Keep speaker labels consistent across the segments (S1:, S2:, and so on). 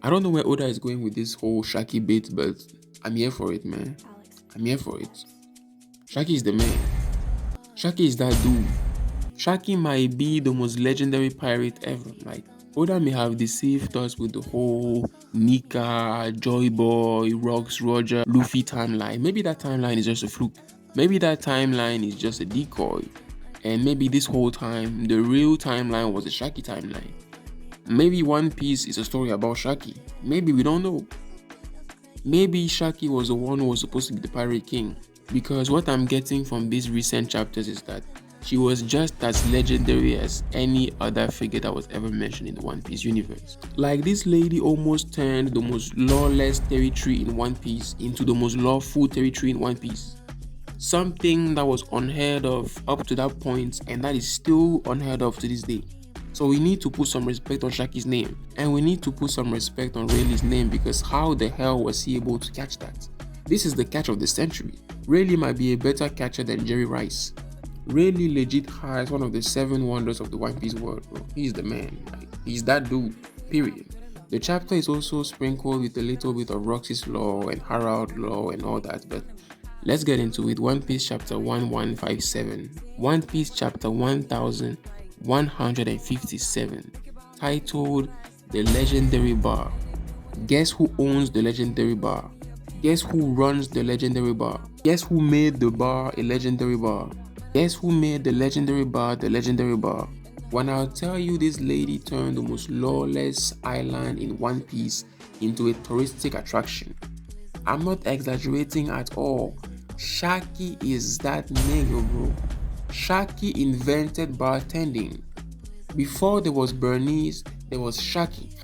S1: I don't know where Oda is going with this whole Shakky bit, but I'm here for it, man. I'm here for it. Shakky is the man. Shakky is that dude. Shakky might be the most legendary pirate ever. Like, Oda may have deceived us with the whole Nika, Joy Boy, Rocks, Roger, Luffy timeline. Maybe that timeline is just a fluke. Maybe that timeline is just a decoy. And maybe this whole time, the real timeline was the Shakky timeline. Maybe One Piece is a story about Shakky. Maybe, we don't know. Maybe Shakky was the one who was supposed to be the pirate king. Because what I'm getting from these recent chapters is that she was just as legendary as any other figure that was ever mentioned in the One Piece universe. Like, this lady almost turned the most lawless territory in One Piece into the most lawful territory in One Piece. Something that was unheard of up to that point, and that is still unheard of to this day. So we need to put some respect on Shakky's name, and we need to put some respect on Rayleigh's name, because how the hell was he able to catch that? This is the catch of the century. Rayleigh might be a better catcher than Jerry Rice. Rayleigh legit has one of the 7 wonders of the One Piece world, bro. He's the man. Like, he's that dude, period. The chapter is also sprinkled with a little bit of Roxy's Law and Harald Law and all that, but let's get into it. One Piece chapter 1157. One Piece chapter 1157. Titled The Legendary Bar. Guess who owns the legendary bar? Guess who runs the legendary bar? Guess who made the bar a legendary bar? Guess who made the legendary bar the legendary bar? When I'll tell you this lady turned the most lawless island in One Piece into a touristic attraction, I'm not exaggerating at all. Shakky is that nigga, bro. Shakky invented bartending. Before there was Bernice, there was Shakky.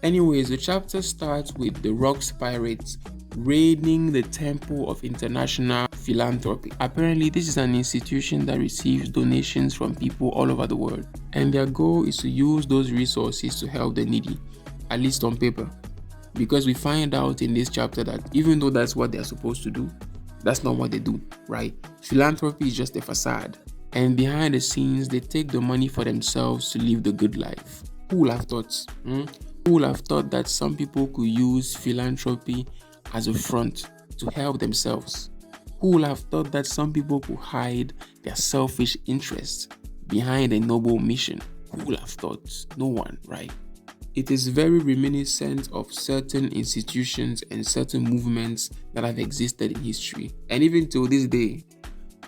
S1: Anyways, the chapter starts with the Rocks pirates raiding the Temple of International Philanthropy. Apparently, this is an institution that receives donations from people all over the world, and their goal is to use those resources to help the needy, at least on paper. Because we find out in this chapter that even though that's what they're supposed to do, that's not what they do, right? Philanthropy is just a facade, and behind the scenes, they take the money for themselves to live the good life. Who would have thought? Who would have thought that some people could use philanthropy as a front to help themselves? Who would have thought that some people could hide their selfish interests behind a noble mission? Who would have thought? No one, right? It is very reminiscent of certain institutions and certain movements that have existed in history, and even till this day.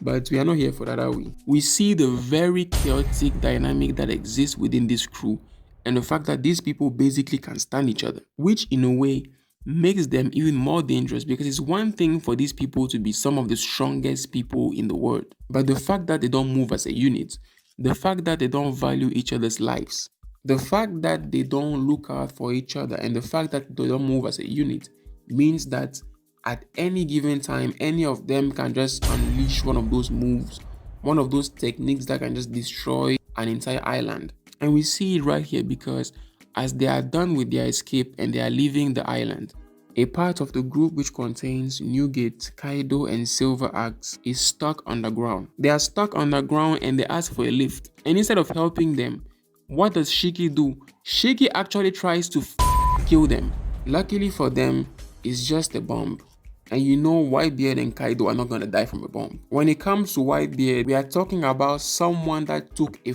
S1: But we are not here for that, are we? We see the very chaotic dynamic that exists within this crew, and the fact that these people basically can stand each other, which in a way makes them even more dangerous, because it's one thing for these people to be some of the strongest people in the world, but the fact that they don't move as a unit, the fact that they don't value each other's lives, the fact that they don't look out for each other, and the fact that they don't move as a unit means that at any given time, any of them can just unleash one of those moves, one of those techniques that can just destroy an entire island. And we see it right here, because as they are done with their escape and they are leaving the island, a part of the group which contains Newgate, Kaido, and Silver Axe is stuck underground. They are stuck underground and they ask for a lift. And instead of helping them, what does Shakky do? Shakky actually tries to kill them. Luckily for them, it's just a bomb. And you know Whitebeard and Kaido are not going to die from a bomb. When it comes to Whitebeard, we are talking about someone that took a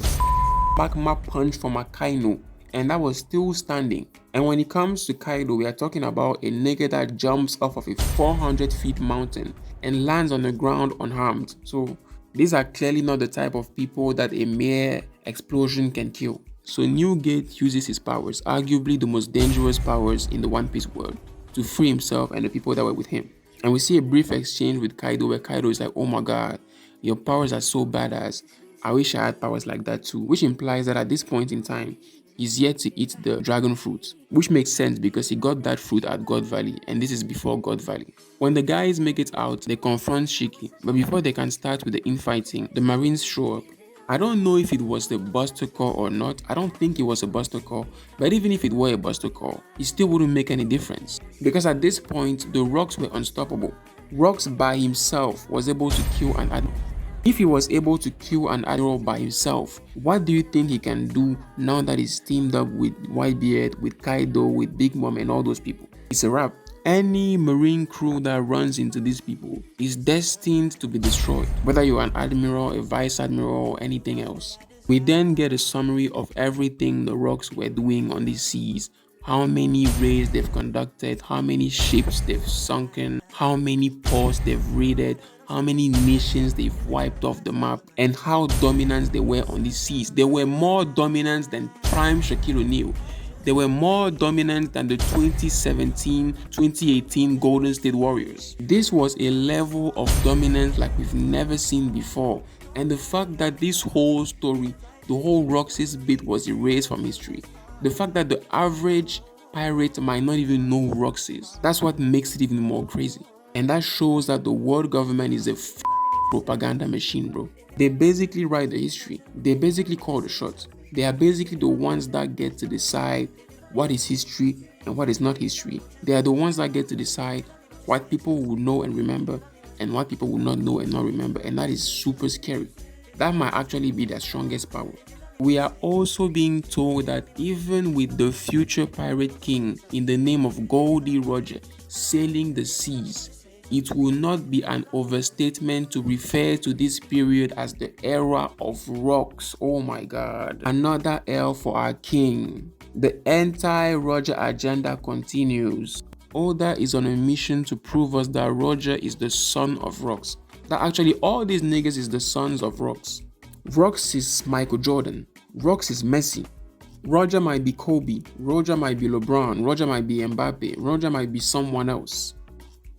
S1: magma punch from Akainu, and that was still standing. And when it comes to Kaido, we are talking about a nigga that jumps off of a 400 feet mountain and lands on the ground unharmed. So these are clearly not the type of people that a mere explosion can kill. So Newgate uses his powers, arguably the most dangerous powers in the One Piece world, to free himself and the people that were with him. And we see a brief exchange with Kaido where Kaido is like, oh my god, your powers are so badass. I wish I had powers like that too. Which implies that at this point in time, he's yet to eat the dragon fruit. Which makes sense because he got that fruit at God Valley, and this is before God Valley. When the guys make it out, they confront Shakky. But before they can start with the infighting, the Marines show up. I don't know if it was the Buster Call or not. I don't think it was a Buster Call. But even if it were a Buster Call, it still wouldn't make any difference. Because at this point, the Rocks were unstoppable. Rocks by himself was able to kill an admiral. If he was able to kill an admiral by himself, what do you think he can do now that he's teamed up with Whitebeard, with Kaido, with Big Mom and all those people? It's a wrap. Any marine crew that runs into these people is destined to be destroyed, whether you're an admiral, a vice admiral, or anything else. We then get a summary of everything the Rocks were doing on these seas, how many raids they've conducted, how many ships they've sunken, how many ports they've raided, how many nations they've wiped off the map, and how dominant they were on these seas. They were more dominant than prime Shaquille O'Neal. They were more dominant than the 2017-2018 Golden State Warriors. This was a level of dominance like we've never seen before, and the fact that this whole story, the whole Roxy's bit was erased from history, the fact that the average pirate might not even know who Roxy's, that's what makes it even more crazy. And that shows that the world government is a propaganda machine, bro. They basically write the history. They basically call the shots. They are basically the ones that get to decide what is history and what is not history. They are the ones that get to decide what people will know and remember and what people will not know and not remember. And that is super scary. That might actually be their strongest power. We are also being told that even with the future pirate king in the name of Goldie Roger sailing the seas, it will not be an overstatement to refer to this period as the era of rocks. Oh my god. Another L for our king. The anti-Roger agenda continues. Oda is on a mission to prove us that Roger is the son of rocks. That actually all these niggas is the sons of rocks. Rocks is Michael Jordan. Rocks is Messi. Roger might be Kobe. Roger might be LeBron. Roger might be Mbappe. Roger might be someone else.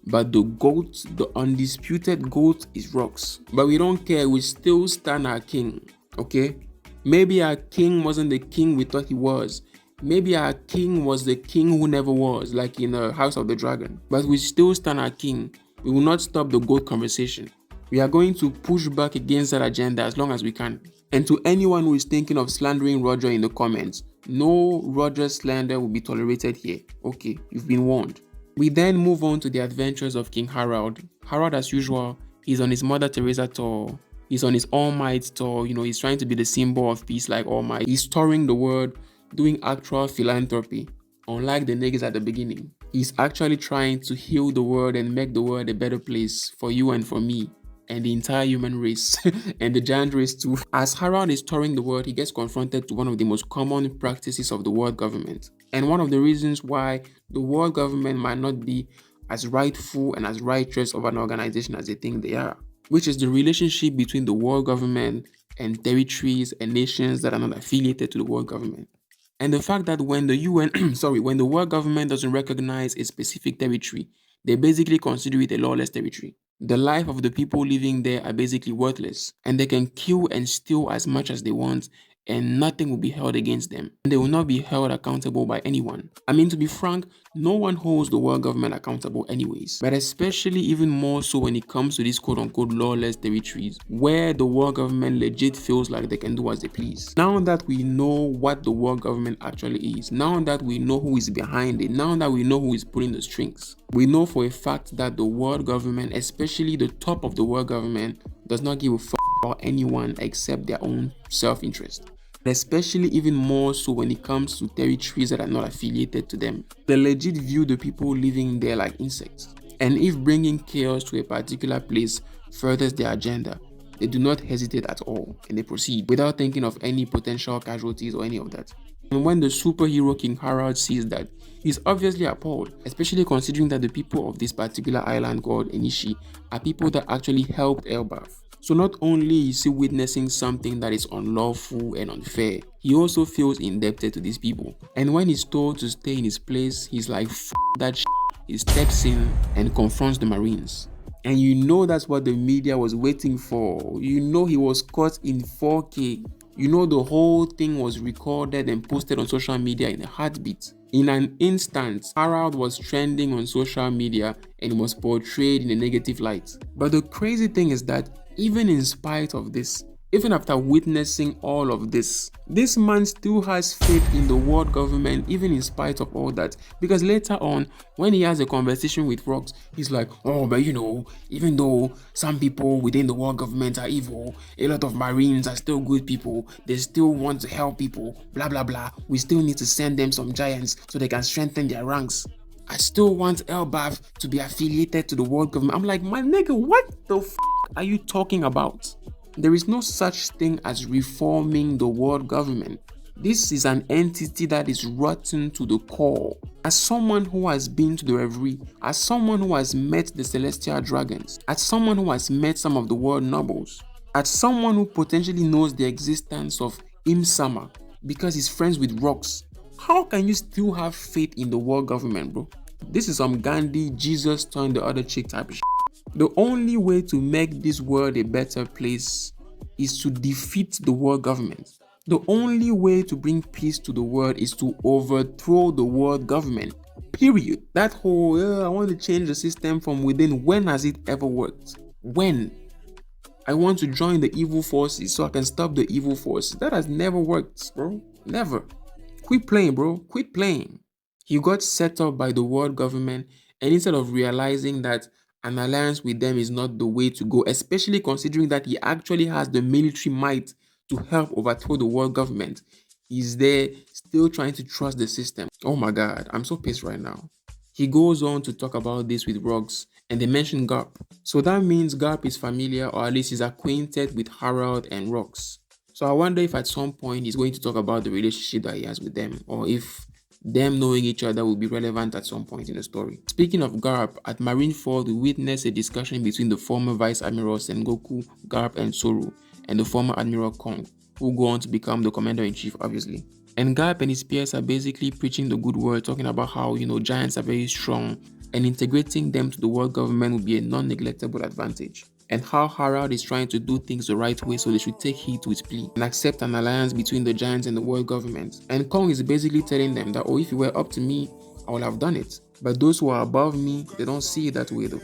S1: But the GOAT, the undisputed GOAT is Rocks. But we don't care, we still stand our king, okay? Maybe our king wasn't the king we thought he was. Maybe our king was the king who never was, like in House of the Dragon. But we still stand our king. We will not stop the GOAT conversation. We are going to push back against that agenda as long as we can. And to anyone who is thinking of slandering Roger in the comments, no Roger slander will be tolerated here. Okay, you've been warned. We then move on to the adventures of King Harold. Harold, as usual, he's on his Mother Teresa tour. He's on his All Might tour. You know, he's trying to be the symbol of peace like All Might. He's touring the world, doing actual philanthropy. Unlike the niggas at the beginning, he's actually trying to heal the world and make the world a better place for you and for me and the entire human race and the giant race too. As Harold is touring the world, he gets confronted to one of the most common practices of the world government. And one of the reasons why the world government might not be as rightful and as righteous of an organization as they think they are, which is the relationship between the world government and territories and nations that are not affiliated to the world government. And the fact that when the UN, when the world government doesn't recognize a specific territory, they basically consider it a lawless territory. The life of the people living there are basically worthless, and they can kill and steal as much as they want, and nothing will be held against them. And they will not be held accountable by anyone. I mean, to be frank, no one holds the world government accountable anyways. But especially even more so when it comes to these quote-unquote lawless territories, where the world government legit feels like they can do as they please. Now that we know what the world government actually is, now that we know who is behind it, now that we know who is pulling the strings, we know for a fact that the world government, especially the top of the world government, does not give a fuck about anyone except their own self-interest. Especially even more so when it comes to territories that are not affiliated to them. They legit view the people living there like insects. And if bringing chaos to a particular place furthers their agenda, they do not hesitate at all and they proceed without thinking of any potential casualties or any of that. And when the superhero King Harold sees that, he's obviously appalled, especially considering that the people of this particular island called Enishi are people that actually helped Elbaf. So not only is he witnessing something that is unlawful and unfair, he also feels indebted to these people. And when he's told to stay in his place, he's like, F that shit. He steps in and confronts the Marines. And you know that's what the media was waiting for. You know he was caught in 4K. You know the whole thing was recorded and posted on social media in a heartbeat. In an instant, Harold was trending on social media and was portrayed in a negative light. But the crazy thing is that even in spite of this, Even after witnessing all of this man still has faith in the world government, even in spite of all that. Because later on, when he has a conversation with Rocks, he's like, oh, but even though some people within the world government are evil, a lot of Marines are still good people, they still want to help people, blah, blah, blah. We still need to send them some giants so they can strengthen their ranks. I still want Elbaf to be affiliated to the world government. I'm like, my nigga, what the are you talking about? There is no such thing as reforming the world government. This is an entity that is rotten to the core. As someone who has been to the Reverie, as someone who has met the Celestial Dragons, as someone who has met some of the world nobles, as someone who potentially knows the existence of Imsama because he's friends with Rocks, how can you still have faith in the world government, bro? This is some Gandhi, Jesus turn the other cheek type of shit. The only way to make this world a better place is to defeat the world government. The only way to bring peace to the world is to overthrow the world government. Period. That whole, I want to change the system from within, when has it ever worked? When? I want to join the evil forces so I can stop the evil forces. That has never worked, bro. Never. Quit playing, bro. Quit playing. He got set up by the world government, and instead of realizing that an alliance with them is not the way to go, especially considering that he actually has the military might to help overthrow the world government, he's there still trying to trust the system. Oh my god, I'm so pissed right now. He goes on to talk about this with Rocks, and they mention Garp. So that means Garp is familiar, or at least is acquainted with Harold and Rocks. So I wonder if at some point he's going to talk about the relationship that he has with them, or if them knowing each other will be relevant at some point in the story. Speaking of Garp, at Marineford we witnessed a discussion between the former Vice Admiral Sengoku, Garp and Soru, and the former Admiral Kong, who go on to become the Commander-in-Chief obviously. And Garp and his peers are basically preaching the good word, talking about how, giants are very strong, and integrating them to the world government will be a non-neglectable advantage. And how Harold is trying to do things the right way, so they should take heed to his plea and accept an alliance between the giants and the world government. And Kong is basically telling them that, oh, if it were up to me, I would have done it. But those who are above me, they don't see it that way though.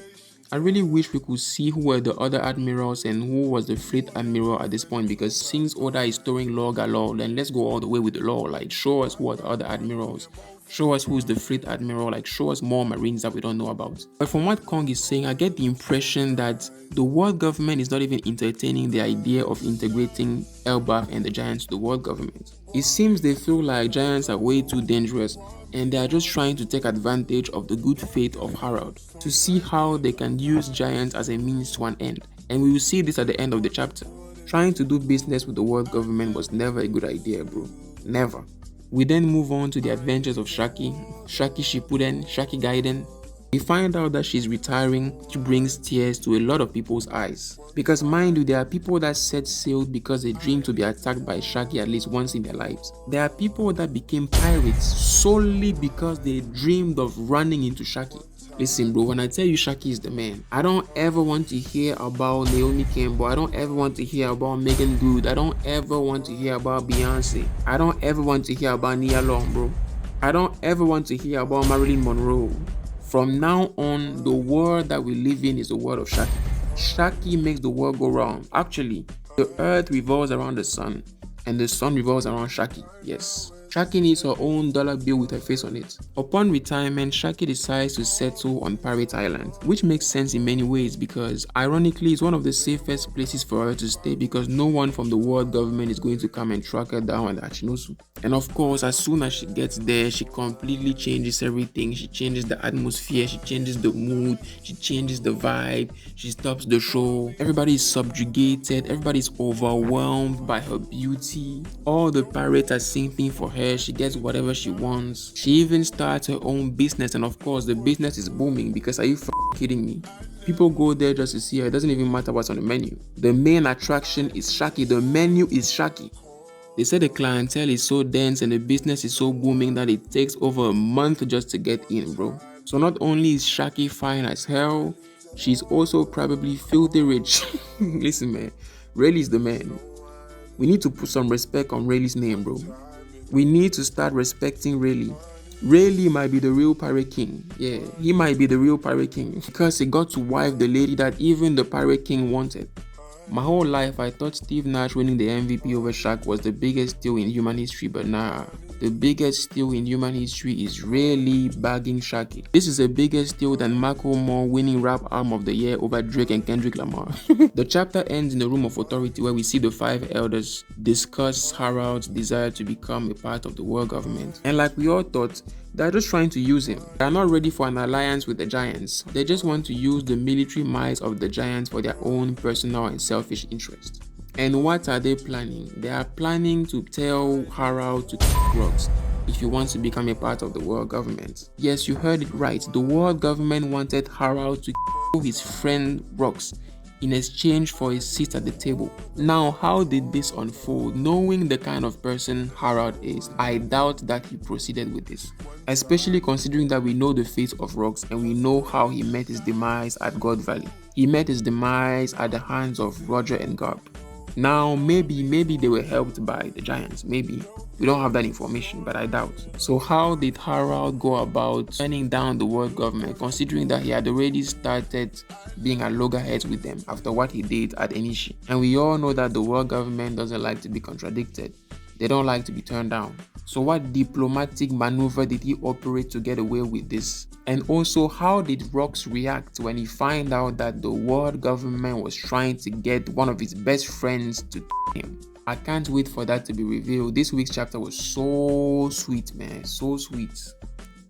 S1: I really wish we could see who were the other admirals and who was the fleet admiral at this point, because since Oda is storing lore galore, then let's go all the way with the lore. Like, show us who are the other admirals. Show us who's the fleet admiral, like show us more marines that we don't know about. But from what Kong is saying, I get the impression that the world government is not even entertaining the idea of integrating Elbaf and the giants to the world government. It seems they feel like giants are way too dangerous, and they are just trying to take advantage of the good faith of Harold to see how they can use giants as a means to an end. And we will see this at the end of the chapter. Trying to do business with the world government was never a good idea, bro. Never. We then move on to the adventures of Shakky Shippuden, Shakky Gaiden. We find out that she's retiring, which brings tears to a lot of people's eyes. Because mind you, there are people that set sail because they dream to be attacked by Shakky at least once in their lives. There are people that became pirates solely because they dreamed of running into Shakky. Listen bro, when I tell you Shakky is the man, I don't ever want to hear about Naomi Campbell. I don't ever want to hear about Megan Good. I don't ever want to hear about Beyonce. I don't ever want to hear about Nia Long, bro. I don't ever want to hear about Marilyn Monroe. From now on, the world that we live in is the world of Shakky. Shakky makes the world go round. Actually, the earth revolves around the sun, and the sun revolves around Shakky. Yes. Shakky needs her own dollar bill with her face on it. Upon retirement, Shakky decides to settle on Pirate Island, which makes sense in many ways because ironically it's one of the safest places for her to stay because no one from the world government is going to come and track her down at Achinosu. And of course, as soon as she gets there, she completely changes everything. She changes the atmosphere, she changes the mood, she changes the vibe, she stops the show. Everybody is subjugated, everybody is overwhelmed by her beauty. All the pirates are simping for her. She gets whatever she wants. She even starts her own business, and of course the business is booming because are you kidding me? People go there just to see her. It doesn't even matter what's on the menu. The main attraction is Shakky. The menu is Shakky. They say the clientele is so dense and the business is so booming that it takes over a month just to get in, bro. So not only is Shakky fine as hell, she's also probably filthy rich. Listen man, Rayleigh's the man. We need to put some respect on Rayleigh's name, bro. We need to start respecting Rayleigh. Rayleigh might be the real pirate king. Yeah, he might be the real pirate king because he got to wife the lady that even the pirate king wanted. My whole life, I thought Steve Nash winning the MVP over Shaq was the biggest steal in human history, but nah. The biggest steal in human history is really bagging Shakky. This is a bigger steal than Macklemore winning Rap Album of the Year over Drake and Kendrick Lamar. The chapter ends in the Room of Authority where we see the 5 elders discuss Harold's desire to become a part of the world government. And like we all thought, they're just trying to use him. They're not ready for an alliance with the Giants. They just want to use the military might of the Giants for their own personal and selfish interest. And what are they planning? They are planning to tell Harold to rocks if you want to become a part of the world government. Yes, you heard it right. The world government wanted Harold to his friend Rocks in exchange for a seat at the table. Now, how did this unfold? Knowing the kind of person Harold is, I doubt that he proceeded with this. Especially considering that we know the fate of Rocks and we know how he met his demise at God Valley. He met his demise at the hands of Roger and Garp. Now, maybe they were helped by the Giants. Maybe. We don't have that information, but I doubt. So how did Harold go about turning down the world government, considering that he had already started being at loggerheads with them after what he did at Enishi? And we all know that the world government doesn't like to be contradicted. They don't like to be turned down. So what diplomatic maneuver did he operate to get away with this? And also, how did Rocks react when he found out that the world government was trying to get one of his best friends to him? I can't wait for that to be revealed. This week's chapter was so sweet, man. So sweet.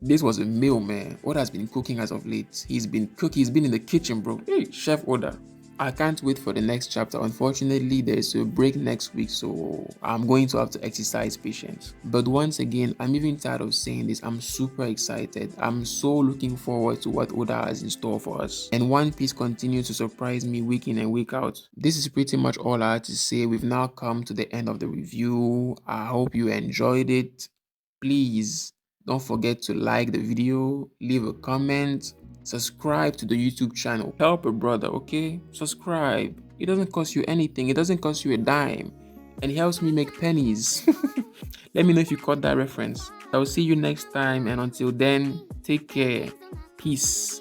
S1: This was a meal, man. What has been cooking as of late? He's been cooking. He's been in the kitchen, bro. Hey, chef order. I can't wait for the next chapter. Unfortunately, there's a break next week, so I'm going to have to exercise patience. But once again, I'm even tired of saying this. I'm super excited. I'm so looking forward to what Oda has in store for us. And One Piece continues to surprise me week in and week out. This is pretty much all I had to say. We've now come to the end of the review. I hope you enjoyed it. Please don't forget to like the video, leave a comment, subscribe to the YouTube channel. Help a brother, okay? Subscribe. It doesn't cost you anything. It doesn't cost you a dime. And it helps me make pennies. Let me know if you caught that reference. I will see you next time. And until then, take care. Peace.